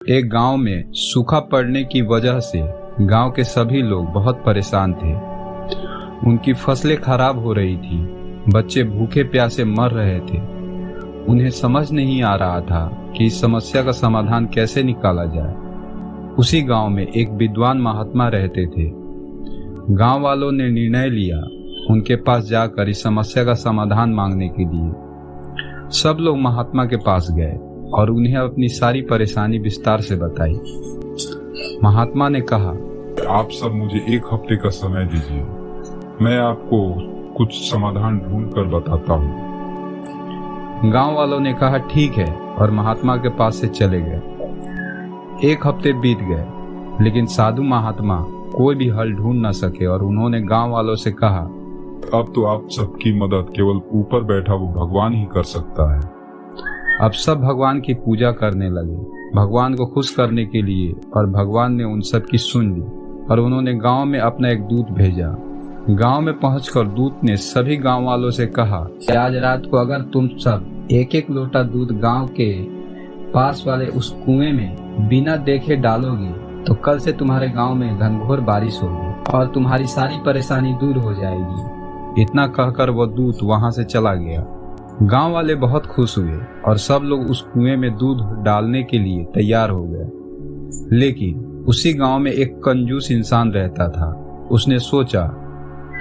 एक गांव में सूखा पड़ने की वजह से गांव के सभी लोग बहुत परेशान थे। उनकी फसलें खराब हो रही थी, बच्चे भूखे प्यासे मर रहे थे। उन्हें समझ नहीं आ रहा था कि इस समस्या का समाधान कैसे निकाला जाए। उसी गांव में एक विद्वान महात्मा रहते थे। गांव वालों ने निर्णय लिया उनके पास जाकर इस समस्या का समाधान मांगने के लिए। सब लोग महात्मा के पास गए और उन्हें अपनी सारी परेशानी विस्तार से बताई। महात्मा ने कहा, आप सब मुझे एक हफ्ते का समय दीजिए, मैं आपको कुछ समाधान ढूंढ कर बताता हूँ। गांव वालों ने कहा ठीक है और महात्मा के पास से चले गए। एक हफ्ते बीत गए लेकिन साधु महात्मा कोई भी हल ढूंढ न सके और उन्होंने गांव वालों से कहा, अब तो आप सबकी मदद केवल ऊपर बैठा वो भगवान ही कर सकता है। अब सब भगवान की पूजा करने लगे, भगवान को खुश करने के लिए, और भगवान ने उन सब की सुन ली और उन्होंने गांव में अपना एक दूत भेजा। गांव में पहुंचकर दूत ने सभी गांव वालों से कहा कि आज रात को अगर तुम सब एक एक लोटा दूध गांव के पास वाले उस कुएं में बिना देखे डालोगे तो कल से तुम्हारे गांव में घनघोर बारिश होगी और तुम्हारी सारी परेशानी दूर हो जाएगी। इतना कहकर वो दूत वहां से चला गया। गांव वाले बहुत खुश हुए और सब लोग उस कुएं में दूध डालने के लिए तैयार हो गए। लेकिन उसी गांव में एक कंजूस इंसान रहता था। उसने सोचा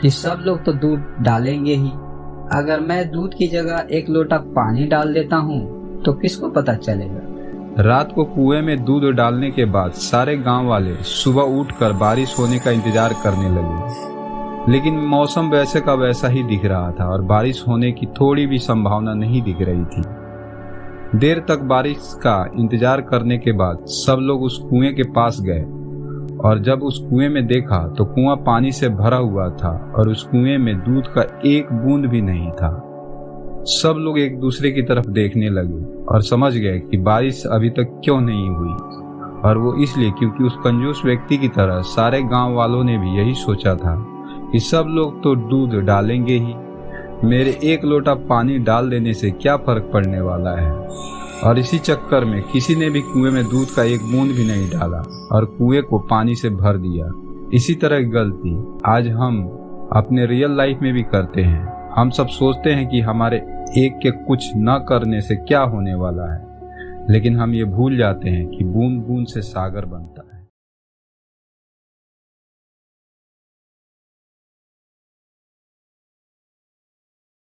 कि सब लोग तो दूध डालेंगे ही, अगर मैं दूध की जगह एक लोटा पानी डाल देता हूँ तो किसको पता चलेगा। रात को कुएं में दूध डालने के बाद सारे गांव वाले सुबह उठकर बारिश होने का इंतजार करने लगे। लेकिन मौसम वैसे का वैसा ही दिख रहा था और बारिश होने की थोड़ी भी संभावना नहीं दिख रही थी। देर तक बारिश का इंतजार करने के बाद सब लोग उस कुएं के पास गए और जब उस कुएं में देखा तो कुआं पानी से भरा हुआ था और उस कुएं में दूध का एक बूंद भी नहीं था। सब लोग एक दूसरे की तरफ देखने लगे और समझ गए कि बारिश अभी तक क्यों नहीं हुई, और वो इसलिए क्योंकि उस कंजूस व्यक्ति की तरह सारे गांव वालों ने भी यही सोचा था कि सब लोग तो दूध डालेंगे ही, मेरे एक लोटा पानी डाल देने से क्या फर्क पड़ने वाला है। और इसी चक्कर में किसी ने भी कुएं में दूध का एक बूंद भी नहीं डाला और कुएं को पानी से भर दिया। इसी तरह की गलती आज हम अपने रियल लाइफ में भी करते हैं। हम सब सोचते हैं कि हमारे एक के कुछ न करने से क्या होने वाला है, लेकिन हम ये भूल जाते हैं कि बूंद बूंद से सागर बनता है।